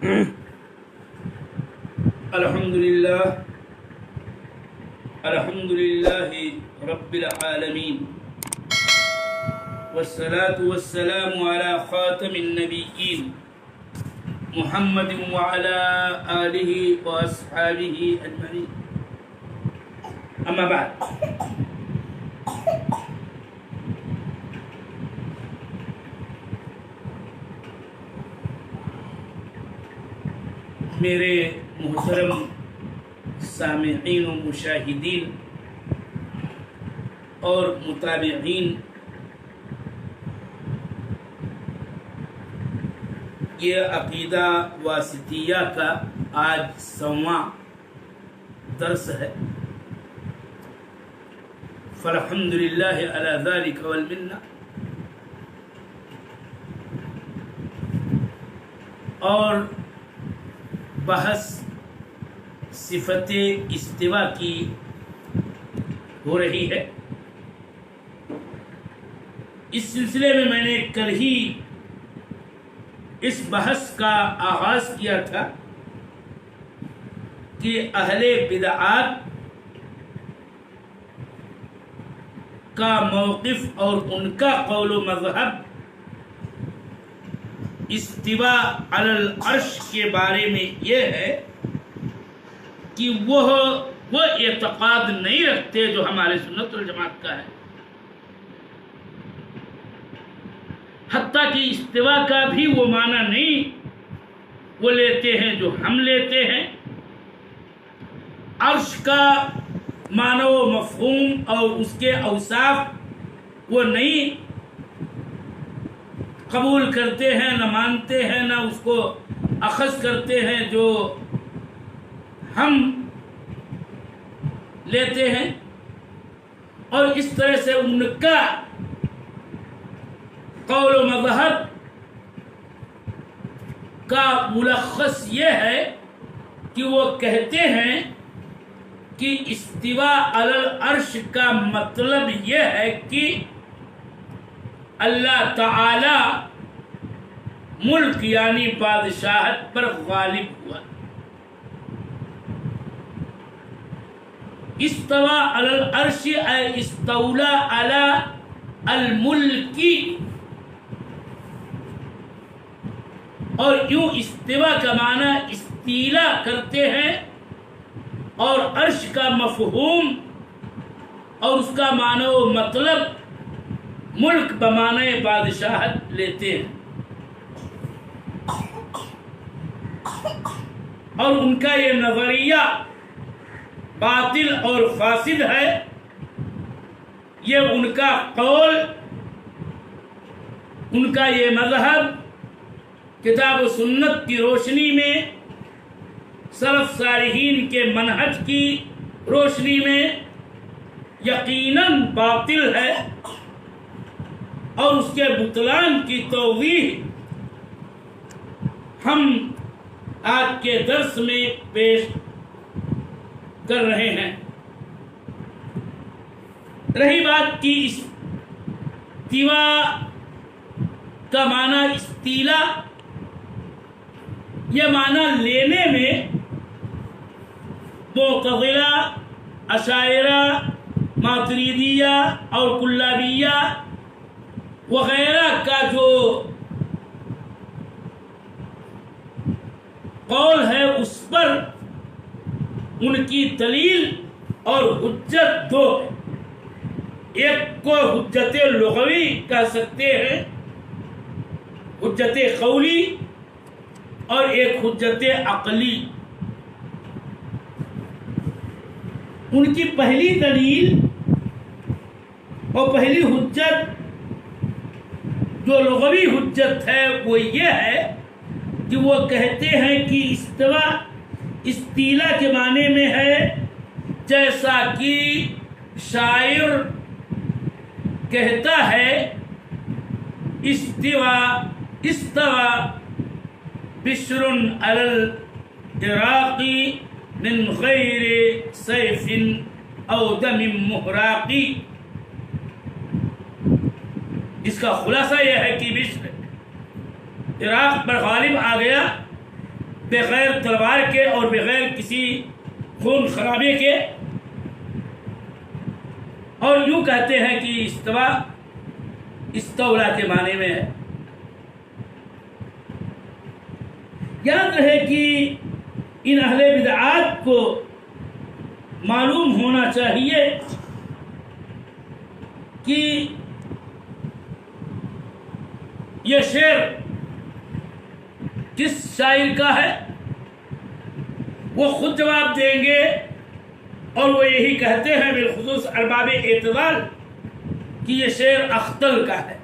الحمد للہ رب العالمین والصلاة والسلام على خاتم النبیین محمد وعلى آلہ واصحابہ اجمعین، اما بعد۔ میرے محترم سامعین و مشاہدین اور متابعین، یہ عقیدہ واسطیہ کا آج 100واں درس ہے۔ فالحمد للہ علی ذلک والمنہ۔ اور بحث صفت استوا کی ہو رہی ہے۔ اس سلسلے میں نے کل ہی اس بحث کا آغاز کیا تھا کہ اہل بدعات کا موقف اور ان کا قول و مذہب استوا علی العرش کے بارے میں یہ ہے کہ وہ اعتقاد نہیں رکھتے جو ہمارے سنت والجماعت کا ہے، حتیٰ کہ استوا کا بھی وہ معنی نہیں وہ لیتے ہیں جو ہم لیتے ہیں۔ عرش کا معنی و مفہوم اور اس کے اوصاف وہ نہیں قبول کرتے ہیں، نہ مانتے ہیں، نہ اس کو اخذ کرتے ہیں جو ہم لیتے ہیں۔ اور اس طرح سے ان کا قول و مذہب کا ملخص یہ ہے کہ وہ کہتے ہیں کہ استوا علی العرش کا مطلب یہ ہے کہ اللہ تعالی ملک یعنی بادشاہت پر غالب ہوا۔ استوا علی العرش اے استولا علی الملک، اور یوں استوا کا معنی استیلا کرتے ہیں، اور عرش کا مفہوم اور اس کا معنی و مطلب ملک بمعنی بادشاہت لیتے ہیں۔ اور ان کا یہ نظریہ باطل اور فاسد ہے۔ یہ ان کا قول، ان کا یہ مذہب کتاب و سنت کی روشنی میں، سلف صالحین کے منہج کی روشنی میں یقیناً باطل ہے، اور اس کے بطلان کی توضیح ہم آج کے درس میں پیش کر رہے ہیں۔ رہی بات کی استوا کا معنی استیلا، یہ معنی لینے میں معتزلہ، اشاعرہ، ماتریدیہ اور کلابیہ وغیرہ کا جو قول ہے اس پر ان کی دلیل اور حجت دو ہے۔ ایک کو حجت لغوی کہہ سکتے ہیں، حجت قولی، اور ایک حجت عقلی۔ ان کی پہلی دلیل اور پہلی حجت جو لغوی حجت ہے وہ یہ ہے کہ وہ کہتے ہیں کہ استوا استیلا کے معنی میں ہے جیسا کہ شاعر کہتا ہے استوا بشر علی العراق من غیر سیف او دم محراقی۔ اس کا خلاصہ یہ ہے کہ بشر عراق پر غالب آ گیا بغیر تلوار کے اور بغیر کسی خون خرابے کے، اور یوں کہتے ہیں کہ استوا استولا کے معنی میں ہے۔ یاد رہے کہ ان اہل بدعات کو معلوم ہونا چاہیے کہ یہ شعر کس شاعر کا ہے، وہ خود جواب دیں گے، اور وہ یہی کہتے ہیں بالخصوص ارباب اعتدال کہ یہ شعر اختل کا ہے۔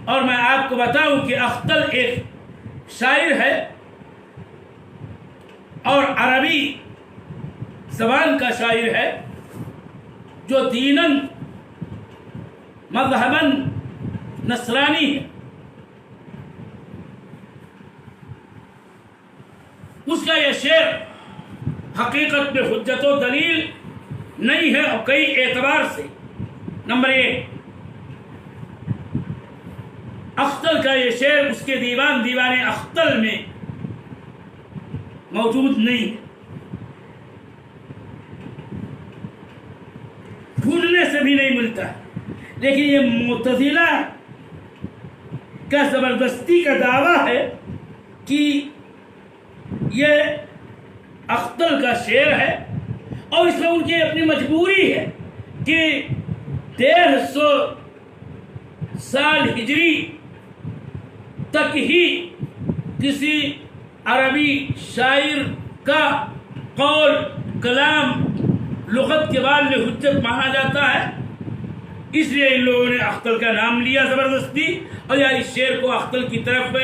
اور میں آپ کو بتاؤں کہ اختل ایک شاعر ہے اور عربی زبان کا شاعر ہے، جو دیناً مذہباً نصرانی ہے۔ اس کا یہ شعر حقیقت میں حجت و دلیل نہیں ہے، اور کئی اعتبار سے۔ نمبر 1، اختل کا یہ شعر اس کے دیوان اختل میں موجود نہیں ہے، ڈھونڈنے سے بھی نہیں ملتا ہے۔ لیکن یہ معتزلہ کا زبردستی کا دعویٰ ہے کہ یہ اختل کا شعر ہے، اور اس میں ان کی اپنی مجبوری ہے کہ 150 سال ہجری تک ہی کسی عربی شاعر کا قول کلام لغت کے بعد میں حجت مانا جاتا ہے، اس لیے ان لوگوں نے اختل کا نام لیا زبردستی، اور یا اس شعر کو اختل کی طرف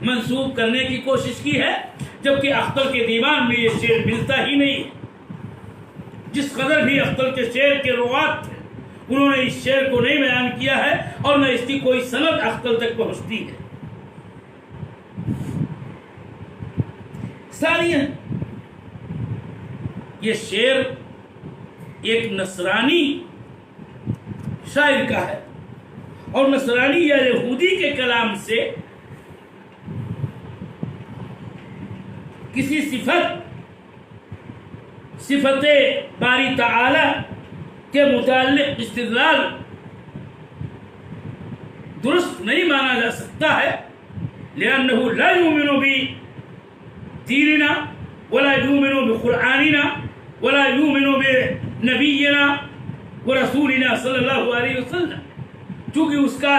منسوب کرنے کی کوشش کی ہے، جبکہ اختل کے دیوان میں یہ شعر ملتا ہی نہیں ہے۔ جس قدر بھی اختل کے شعر کے روات تھے، انہوں نے اس شعر کو نہیں بیان کیا ہے، اور نہ اس کی کوئی سند اختل تک پہنچتی ہے۔ ثانیاً، یہ شعر ایک نصرانی شاعر کا ہے، اور نصرانی یا یہودی کے کلام سے کسی صفت باری تعالی کے متعلق استدلال درست نہیں مانا جا سکتا ہے، لأنه لا يؤمن بدیننا ولا يؤمن بقرآننا ولا يؤمن بنبینا ورسولنا صلی اللہ علیہ وسلم، چونکہ اس کا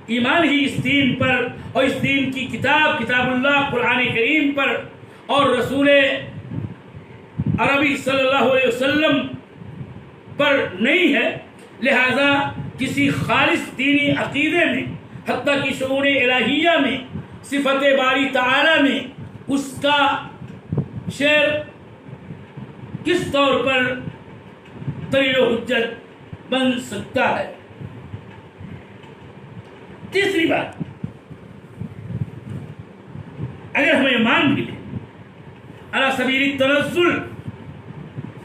ایمان ہی اس دین پر اور اس دین کی کتاب اللہ قرآن کریم پر اور رسول عربی صلی اللہ علیہ وسلم پر نہیں ہے، لہذا کسی خالص دینی عقیدے میں، حتیٰ کہ شعور الہیہ میں، صفت باری تعالی میں اس کا شعر کس طور پر دلیل و حجت بن سکتا ہے۔ تیسری بات، اگر ہمیں یہ مان بھی لیں علی سبیل التنزل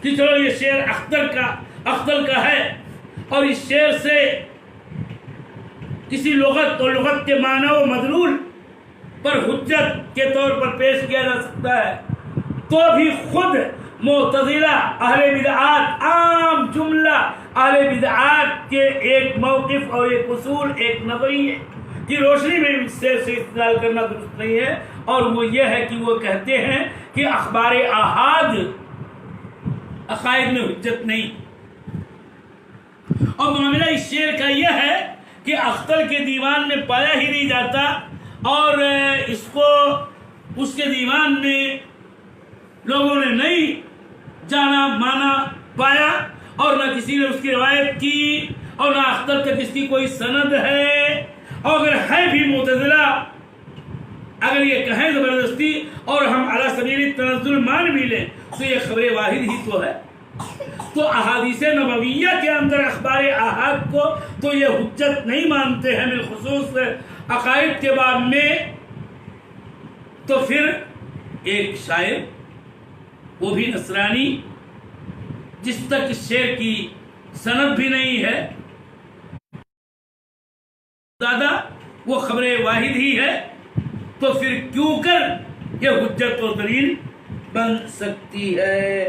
کہ چلو یہ شعر اختل کا ہے، اور اس شعر سے کسی لغت اور لغت کے معنی و مدلول پر حجت کے طور پر پیش کیا جا سکتا ہے، تو بھی خود معتزلہ اہل بدعات، عام جملہ اہل بدعات کے ایک موقف اور ایک اصول، ایک نظریے کی روشنی میں اس سے استدلال کرنا درست نہیں ہے، اور وہ یہ ہے کہ وہ کہتے ہیں کہ اخبار آحاد عقائد میں حجت نہیں، اور معاملہ اس شعر کا یہ ہے کہ اختل کے دیوان میں پایا ہی نہیں جاتا، اور اس کو اس کے دیوان میں لوگوں نے نہیں جانا، مانا، پایا، اور نہ کسی نے اس کی روایت کی، اور نہ اختل تک اس کی کوئی سند ہے، اور اگر ہے بھی معتزلہ اگر یہ کہیں زبردستی اور ہم علی سبیل التنزل مان بھی لیں تو یہ خبر واحد ہی تو ہے، تو احادیث نبویہ کے اندر اخبار آحاد کو تو یہ حجت نہیں مانتے ہیں، بالخصوص عقائد کے باب میں۔ تو پھر ایک شاعر، وہ بھی نصرانی، جس تک اس شعر کی سند بھی نہیں ہے، زیادہ وہ خبر واحد ہی ہے، تو پھر کیوں کر یہ حجت و دلیل بن سکتی ہے؟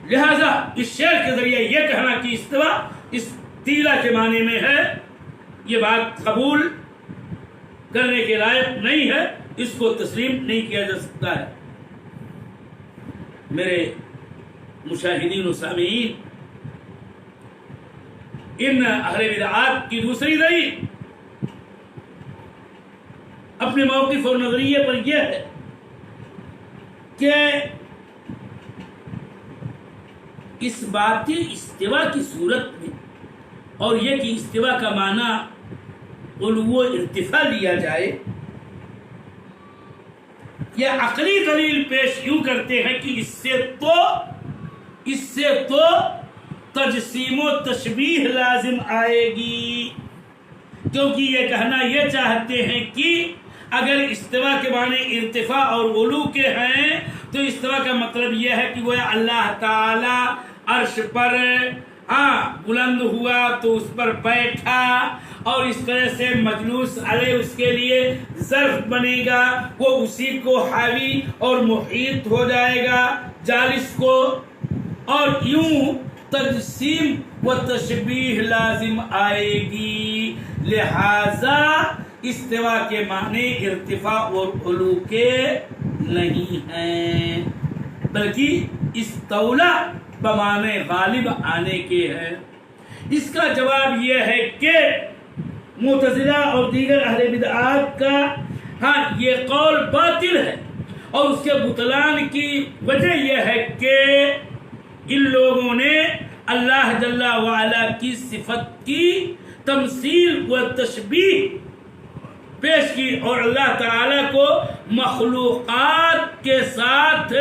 لہذا اس شعر کے ذریعے یہ کہنا کہ استوا استیلا کے معنی میں ہے، یہ بات قبول کرنے کے لائق نہیں ہے، اس کو تسلیم نہیں کیا جا سکتا ہے۔ میرے مشاہدین و سامعین، ان اہل بدعات کی دوسری دلیل اپنے موقف اور نظریے پر یہ ہے کہ اس باطل استوا کی صورت میں، اور یہ کہ استوا کا معنی علو و ارتفاع لیا جائے، یہ عقلی دلیل پیش یوں کرتے ہیں کہ اس سے تو تجسیم و تشبیہ لازم آئے گی، کیونکہ یہ کہنا یہ چاہتے ہیں کہ اگر استوا کے معنی ارتفاع اور علو کے ہیں تو استوا کا مطلب یہ ہے کہ وہ اللہ تعالی عرش پر بلند ہوا تو اس پر بیٹھا، اور اس طرح سے مجلوس علیہ اس کے لیے ظرف بنے گا، وہ اسی کو حاوی اور محیط ہو جائے گا جالس کو، اور یوں تجسیم و تشبیہ لازم آئے گی۔ لہذا استوا کے معنی ارتفاع اور علو کے نہیں ہیں، بلکہ استولا بمعنی غالب آنے کے ہے۔ اس کا جواب یہ ہے کہ معتزلہ اور دیگر اہل بدعات کا یہ قول باطل ہے، اور اس کے بطلان کی وجہ یہ ہے کہ ان لوگوں نے اللہ جل وعلا کی صفت کی تمثیل و تشبیہ پیش کی، اور اللہ تعالی کو مخلوقات کے ساتھ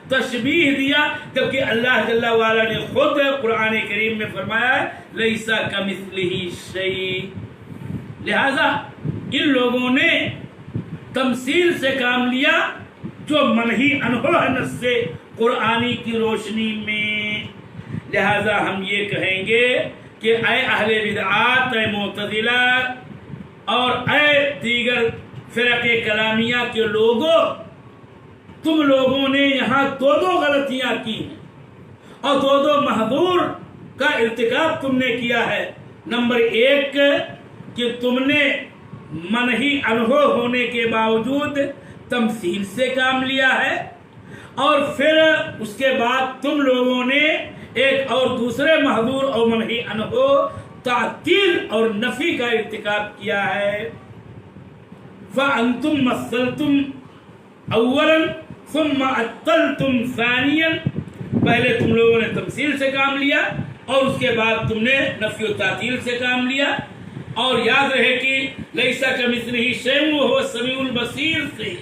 تشبیہ دیا، جبکہ اللہ جل وعلا نے خود قرآن کریم میں فرمایا ہے لیس کمثلہ شیء۔ لہذا ان لوگوں نے تمثیل سے کام لیا جو منہی عنہ ہے نص قرآنی کی روشنی میں۔ لہذا ہم یہ کہیں گے کہ اے اہل بدعات، اے معتزلہ اور اے دیگر فرق کلامیہ کے لوگوں، تم لوگوں نے یہاں دو غلطیاں کی ہیں اور دو محظور کا ارتکاب تم نے کیا ہے۔ نمبر ایک کہ تم نے منہی عنہ ہونے کے باوجود تمثیل سے کام لیا ہے، اور پھر اس کے بعد تم لوگوں نے ایک اور دوسرے محظور اور منہی عنہ تعطیل اور نفی کا ارتکاب کیا ہے۔ فَأَنْتُمْ مَثَّلْتُمْ أَوَّلًا ثُمَّ عَطَّلْتُمْ ثَانِيًا، پہلے تم لوگوں نے تمثیل سے کام لیا اور اس کے بعد تم نے نفی و تعطیل سے کام لیا، اور یاد رہے کہ لیس کمثلہ شیء وہو السمیع البصیر سے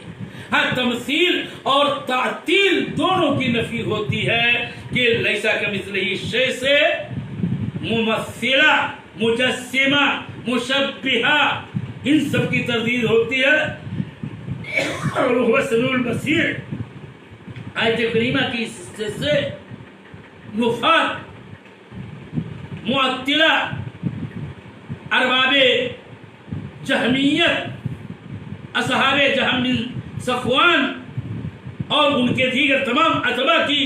تمثیل اور تعطیل دونوں کی نفی ہوتی ہے، کہ لیس کمثلہ شیء سے ممثلہ، مجسمہ، مشبہہ، ان سب کی تردید ہوتی ہے، اور وہ السمیع البصیر آیت کریمہ کی حصے سے نفات، معطلہ، ارباب جہمیت، اصحاب جہم بن صفوان اور ان کے دیگر تمام اتباع کی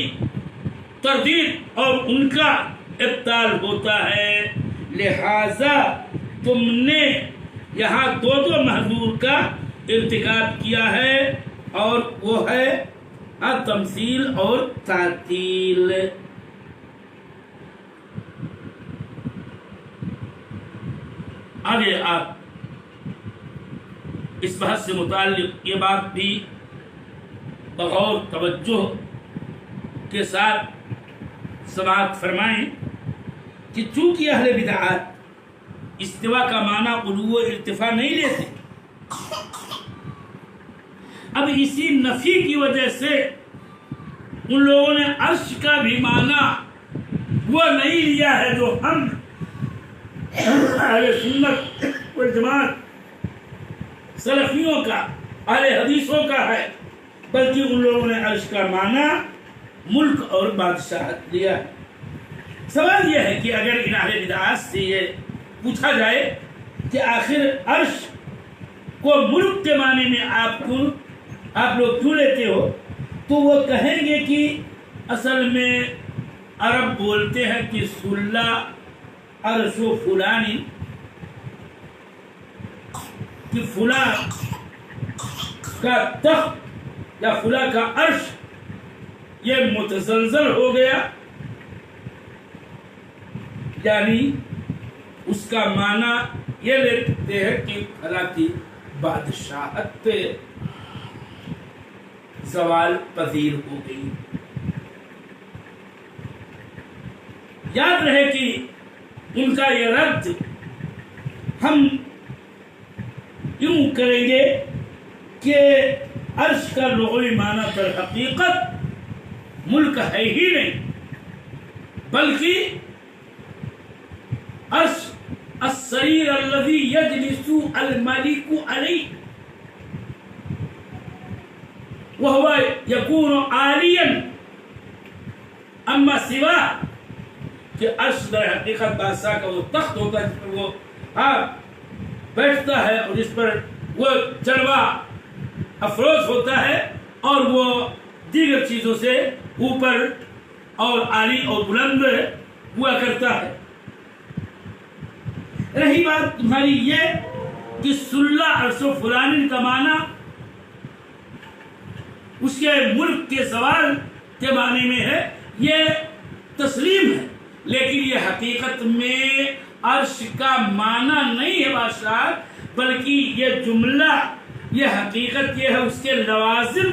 تردید اور ان کا ابطال ہوتا ہے۔ لہذا تم نے یہاں دو محظور کا ارتکاب کیا ہے، اور وہ ہے تمثیل اور تعطیل۔ آگے آپ اس بحث سے متعلق یہ بات بھی بغور توجہ کے ساتھ سماعت فرمائیں کہ چونکہ اہل بدعات استوا کا معنی علو و ارتفاع نہیں لیتے، اب اسی نفی کی وجہ سے ان لوگوں نے عرش کا بھی معنی وہ نہیں لیا ہے جو ہم اہل سنت والجماعت سلفیوں کا، اہل حدیثوں کا ہے، بلکہ ان لوگوں نے عرش کا معنی ملک اور بادشاہت لیا ہے۔ سوال یہ ہے کہ اگر ان اہل بدعات سے یہ پوچھا جائے کہ آخر عرش کو ملک کے معنی میں آپ لوگ کیوں لیتے ہو؟ تو وہ کہیں گے کہ اصل میں عرب بولتے ہیں کہ سلہ عرش و فلانی، کہ فلاں کا تخت یا فلاں کا عرش یہ متزلزل ہو گیا، یعنی اس کا معنی یہ لیتے ہیں کہ فلاں کی بادشاہت پہ زوال پذیر ہو گئی۔ یاد رہے کہ ان کا یہ رد ہم یوں کریں گے کہ عرش کا لغوی معنی در حقیقت ملک ہے ہی نہیں، بلکہ عرش السریر الذی یجلس الملک علیہ وهو یکون عالیا اما سوا، کہ عرش در حقیقت بادشاہ کا وہ تخت ہوتا ہے جس پر وہ بیٹھتا ہے اور جس پر وہ جلوہ افروز ہوتا ہے اور وہ دیگر چیزوں سے اوپر اور عالی اور بلند ہوا کرتا ہے۔ رہی بات تمہاری یہ کہ سلہ عرش و فلان کا معنی اس کے ملک کے زوال کے معنی میں ہے، یہ تسلیم ہے، لیکن یہ حقیقت میں عرش کا معنی نہیں ہے بادشاہ، بلکہ یہ جملہ، یہ حقیقت یہ ہے اس کے لوازم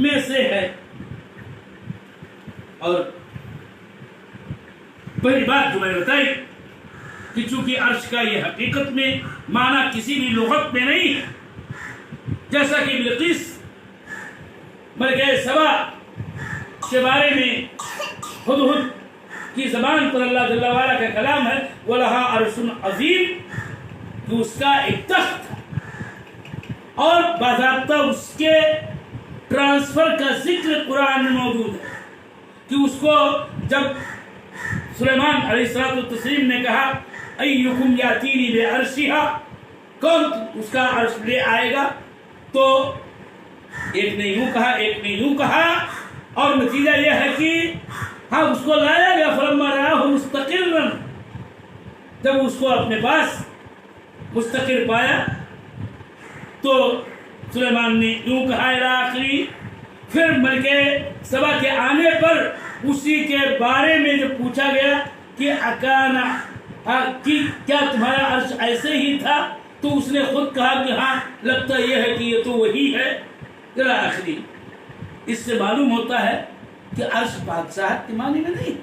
میں سے ہے۔ اور پہلی بات جو میں نے بتائی کہ چونکہ عرش کا یہ حقیقت میں معنی کسی بھی لغت میں نہیں ہے، جیسا کہ بلقیس ملکہ سبا کے بارے میں ہدہد کی زبان پر اللہ جل وعلا کا کلام ہے وَلَهَا عَرْشٌ عَظِيمٌ، کہ اس کا ایک تخت اور باضابطہ اس کے ٹرانسفر کا ذکر قرآن میں موجود ہے، کہ اس کو جب سلیمان علیہ السلام نے کہا ایکم یاتینی بعرشها، کون اس کا عرش لے آئے گا، تو ایک نے یوں کہا ایک نے یوں کہا، اور نتیجہ یہ ہے کہ ہاں اس کو لایا گیا فلما رآہ مستقرا، جب اس کو اپنے پاس مستقر پایا تو سلیمان نے یوں کہا الی آخری۔ پھر ملکہ سبا کے آنے پر اسی کے بارے میں جب پوچھا گیا کہ اکانا کیا تمہارا عرش ایسے ہی تھا، تو اس نے خود کہا کہ ہاں لگتا یہ ہے کہ یہ تو وہی ہے الی آخری۔ اس سے معلوم ہوتا ہے کہ عرش بادشاہت کے معنی میں نہیں،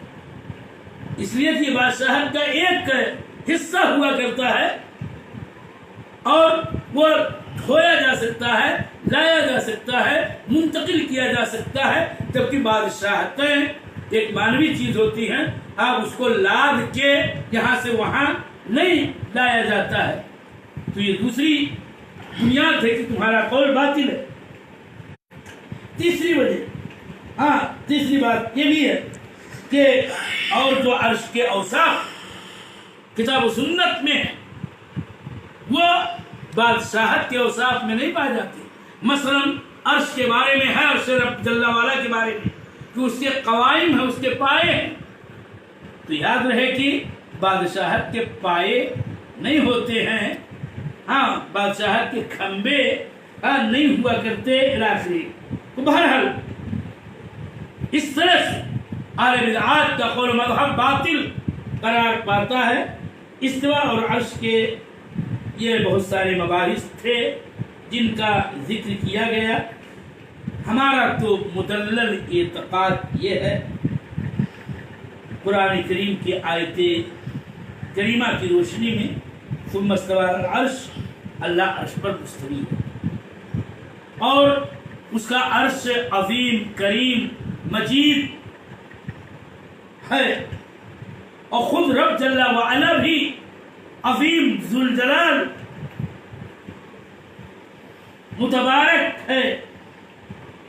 اس لیے کہ بادشاہت کا ایک حصہ ہوا کرتا ہے اور وہ دھویا جا سکتا ہے، لایا جا سکتا ہے، منتقل کیا جا سکتا ہے، جبکہ بادشاہتیں ایک مانوی چیز ہوتی ہیں، آپ اس کو لاد کے یہاں سے وہاں نہیں لایا جاتا ہے۔ تو یہ دوسری بنیاد ہے کہ تمہارا قول باطل ہے۔ تیسری وجہ، تیسری بات یہ بھی ہے کہ اور جو عرش کے اوصاف کتاب و سنت میں ہیں وہ بادشاہت کے اوصاف میں نہیں پائے جاتے۔ مثلا عرش کے بارے میں ہے، عرش رب جل وعلا کے بارے میں کہ اس کے قوائم ہیں، اس کے پائے ہیں، تو یاد رہے کہ بادشاہت کے پائے نہیں ہوتے ہیں، بادشاہت کے کھمبے نہیں ہوا کرتے الاخری۔ تو بہرحال اس طرح سے اہل بدعات کا قول و مذہب باطل قرار پاتا ہے۔ استوا اور عرش کے یہ بہت سارے مباحث تھے جن کا ذکر کیا گیا۔ ہمارا تو مدلل اعتقاد یہ ہے، قرآن کریم کی آیت کریمہ کی روشنی میں ثم استوى على العرش، اللہ عرش پر مستوی ہے اور اس کا عرش عظیم کریم مجید ہے، اور خود رب جل وعلا بھی عظیم ذوالجلال متبارک ہے،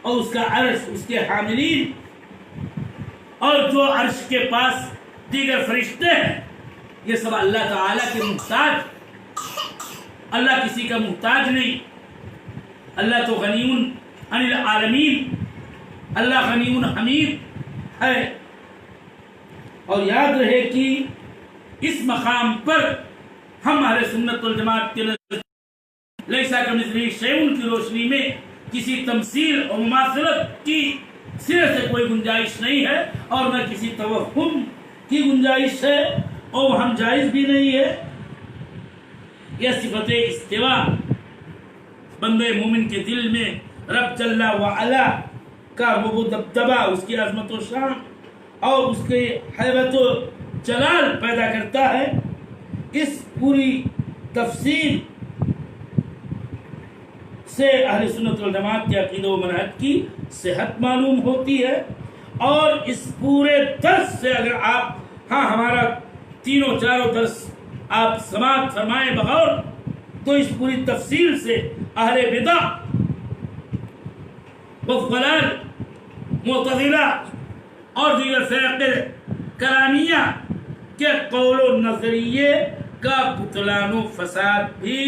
اور اس کا عرش، اس کے حاملین اور جو عرش کے پاس دیگر فرشتے ہیں، یہ سب اللہ تعالیٰ کے محتاج اللہ کسی کا محتاج نہیں، اللہ تو غنی عن العالمین، اللہ غنی حمید ہے۔ اور یاد رہے کہ اس مقام پر ہم اہل سنت والجماعت کے نزدیک لیسا کمثلہ شیء کی روشنی میں کسی تمثیل اور مماثلت کی سرے سے کوئی گنجائش نہیں ہے، اور نہ کسی توہم کی گنجائش ہے، اور ہم جائز بھی نہیں ہے۔ یہ صفت استوا بندے مومن کے دل میں رب جل وعلا کا وہ دبدبہ، اس کی عظمت و شان اور اس کے حیبت و جلال پیدا کرتا ہے۔ اس پوری تفصیل سے اہل سنت والجماعت کے عقیدہ و منہج کی صحت معلوم ہوتی ہے۔ اور اس پورے درس سے اگر آپ ہمارا تینوں چاروں درس آپ سماعت فرمائیں بغور، تو اس پوری تفصیل سے اہل بدع وضلال معتزلہ اور دیگر فرق کلامیہ کے قول و نظریے کا بطلان و فساد بھی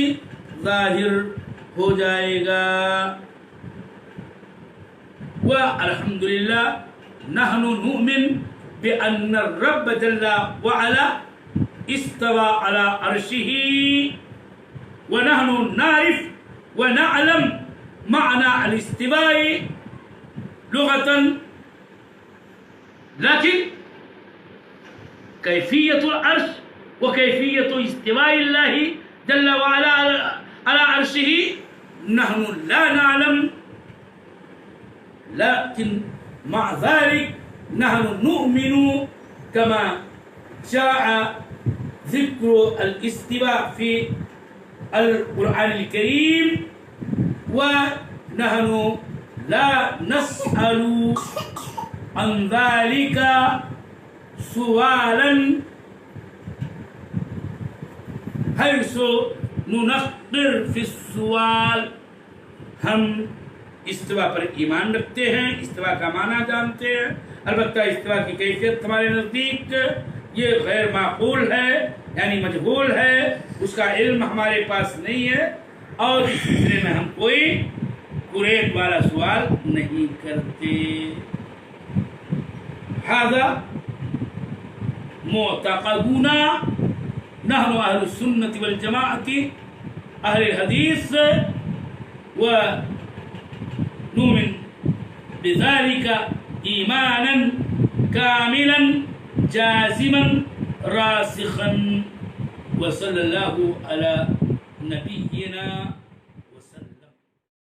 ظاہر ہو جائے گا۔ والحمدللہ نحن نؤمن بأن الرب جل وعلا استوى على عرشه، ونحن نعرف ونعلم معنى الاستواء لغة، لكن كيفية العرش وكيفية استواء الله جل وعلا على عرشه نحن لا نعلم، لكن مع ذلك نحن نؤمن كما جاء ذكر الاستواء في القرآن الكريم، ونحن لا نسأل عن ذلك سؤالا حيث ننقر في السؤال۔ ہم استوا پر ایمان رکھتے ہیں، استوا کا معنی جانتے ہیں، البتہ استوا کی کیفیت ہمارے نزدیک یہ غیر معقول ہے، یعنی مجہول ہے، اس کا علم ہمارے پاس نہیں ہے، اور اس سلسلے میں ہم کوئی قریب والا سوال نہیں کرتے۔ ھذا معتقدنا نحن اہل السنة والجماعت اہل الحدیث، ونؤمن بذلك ایمانا کاملا جازما راسخا، وصلی اللہ علی نبینا